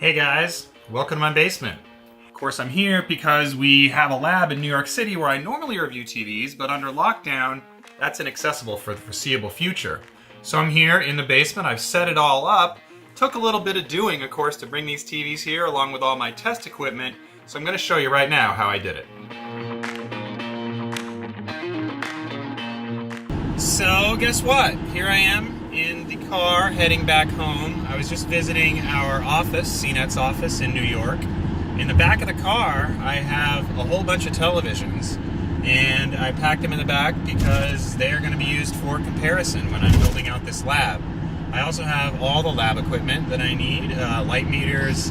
Hey guys, welcome to my basement. Of course, I'm here because we have a lab in New York City where I normally review TVs, but under lockdown, that's inaccessible for the foreseeable future. So I'm here in the basement, I've set it all up. Took a little bit of doing, of course, to bring these TVs here along with all my test equipment, so I'm going to show you right now how I did it. So guess what? Here I am in the car heading back home. I was just visiting our office, CNET's office in New York. In the back of the car, I have a whole bunch of televisions, and I packed them in the back because they are going to be used for comparison when I'm building out this lab. I also have all the lab equipment that I need, light meters,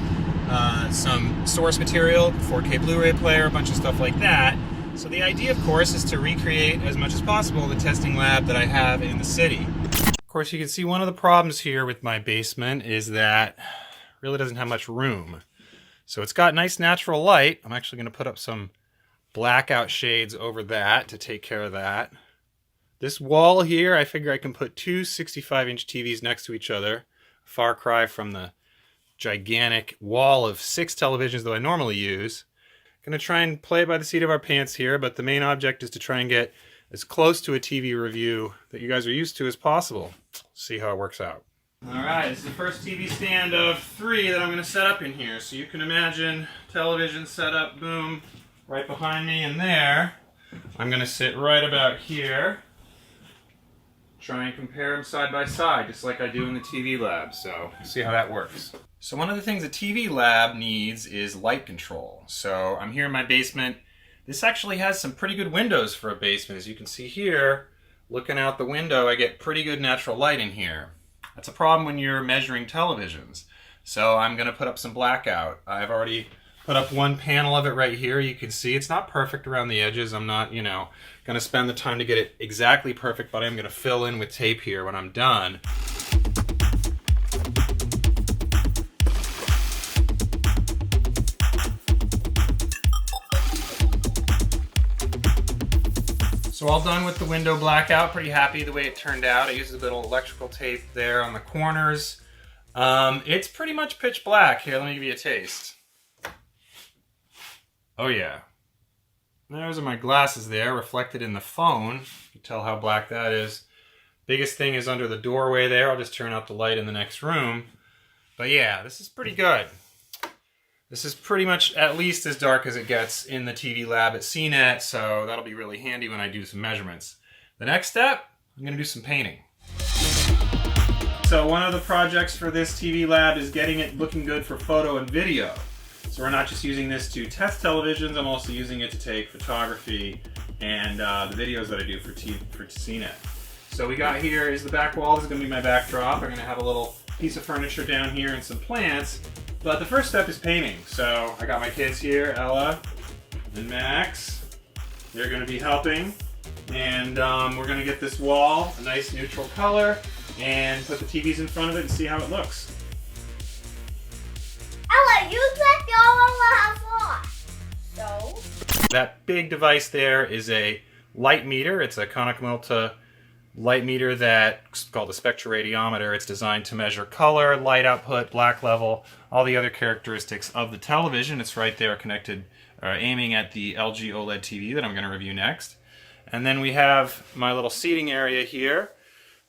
some source material, 4K Blu-ray player, a bunch of stuff like that. So the idea, of course, is to recreate as much as possible the testing lab that I have in the city. Of course, you can see one of the problems here with my basement is that it really doesn't have much room. So it's got nice natural light. I'm actually going to put up some blackout shades over that to take care of that. This wall here, I figure I can put two 65-inch TVs next to each other. Far cry from the gigantic wall of 6 televisions that I normally use. Gonna try and play by the seat of our pants here, but the main object is to try and get as close to a TV review that you guys are used to as possible. See how it works out. Alright, this is the first TV stand of 3 that I'm gonna set up in here. So you can imagine television set up, boom, right behind me and there. I'm gonna sit right about here. Try and compare them side by side, just like I do in the TV lab. So, see how that works. So one of the things a TV lab needs is light control. So I'm here in my basement. This actually has some pretty good windows for a basement. As you can see here, looking out the window, I get pretty good natural light in here. That's a problem when you're measuring televisions. So I'm gonna put up some blackout. I've already put up one panel of it right here. You can see it's not perfect around the edges. I'm not, gonna spend the time to get it exactly perfect, but I'm gonna fill in with tape here when I'm done. So all done with the window blackout, pretty happy the way it turned out. I used a bit of electrical tape there on the corners. It's pretty much pitch black. Here, let me give you a taste. Oh yeah. Those are my glasses there, reflected in the phone. You can tell how black that is. Biggest thing is under the doorway there. I'll just turn out the light in the next room. But yeah, this is pretty good. This is pretty much at least as dark as it gets in the TV lab at CNET, so that'll be really handy when I do some measurements. The next step, I'm going to do some painting. So one of the projects for this TV lab is getting it looking good for photo and video. So we're not just using this to test televisions, I'm also using it to take photography and the videos that I do for CNET. So we got here is the back wall. This is going to be my backdrop. I'm going to have a little piece of furniture down here and some plants. But the first step is painting. So I got my kids here, Ella and Max. They're going to be helping. And we're going to get this wall a nice neutral color and put the TVs in front of it and see how it looks. Ella, you left all over the floor. So? That big device there is a light meter. It's a Konica light meter that's called a spectroradiometer. It's designed to measure color, light output, black level, all the other characteristics of the television. It's right there connected, aiming at the LG OLED TV that I'm going to review next. And then we have my little seating area here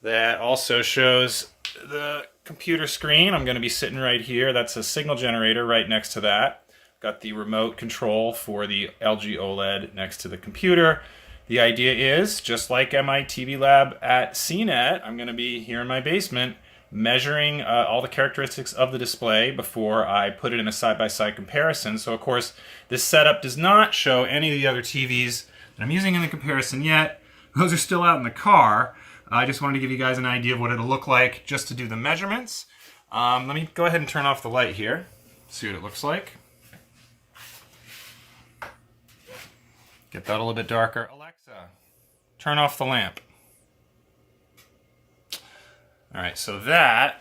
that also shows the computer screen. I'm going to be sitting right here. That's a signal generator right next to that. Got the remote control for the LG OLED next to the computer. The idea is, just like at my TV lab at CNET, I'm going to be here in my basement measuring all the characteristics of the display before I put it in a side-by-side comparison. So, of course, this setup does not show any of the other TVs that I'm using in the comparison yet. Those are still out in the car. I just wanted to give you guys an idea of what it'll look like just to do the measurements. Let me go ahead and turn off the light here, see what it looks like. Get that a little bit darker. Alexa, turn off the lamp. Alright, so that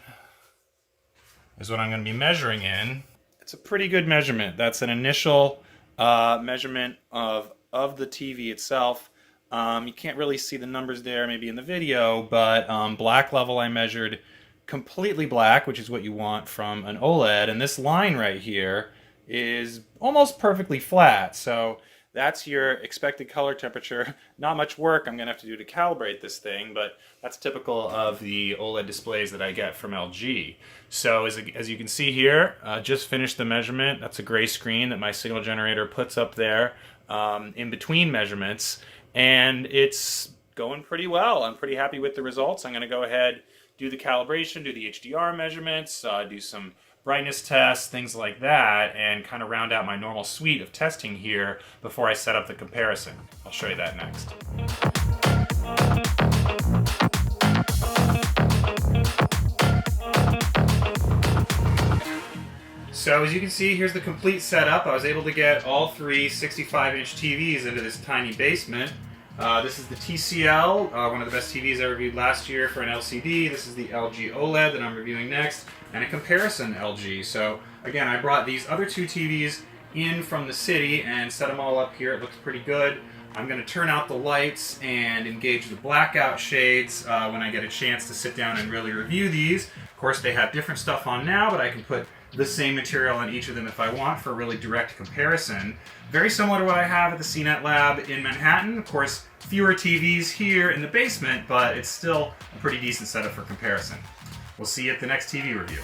is what I'm going to be measuring in. It's a pretty good measurement. That's an initial measurement of the TV itself. You can't really see the numbers there maybe in the video, but black level I measured completely black, which is what you want from an OLED, and this line right here is almost perfectly flat. So that's your expected color temperature. Not much work I'm going to have to do to calibrate this thing, but that's typical of the OLED displays that I get from LG. So as you can see here, just finished the measurement. That's a gray screen that my signal generator puts up there in between measurements, and it's going pretty well. I'm pretty happy with the results. I'm going to go ahead, do the calibration, do the HDR measurements, do some brightness tests, things like that, and kind of round out my normal suite of testing here before I set up the comparison. I'll show you that next. So as you can see, here's the complete setup. I was able to get all three 65-inch TVs into this tiny basement. This is the TCL, one of the best TVs I reviewed last year for an LCD. This is the LG OLED that I'm reviewing next, and a comparison LG. So again, I brought these other two TVs in from the city and set them all up here. It looks pretty good. I'm going to turn out the lights and engage the blackout shades when I get a chance to sit down and really review these. Of course, they have different stuff on now, but I can put the same material on each of them if I want for a really direct comparison. Very similar to what I have at the CNET lab in Manhattan. Of course, fewer TVs here in the basement, but it's still a pretty decent setup for comparison. We'll see you at the next TV review.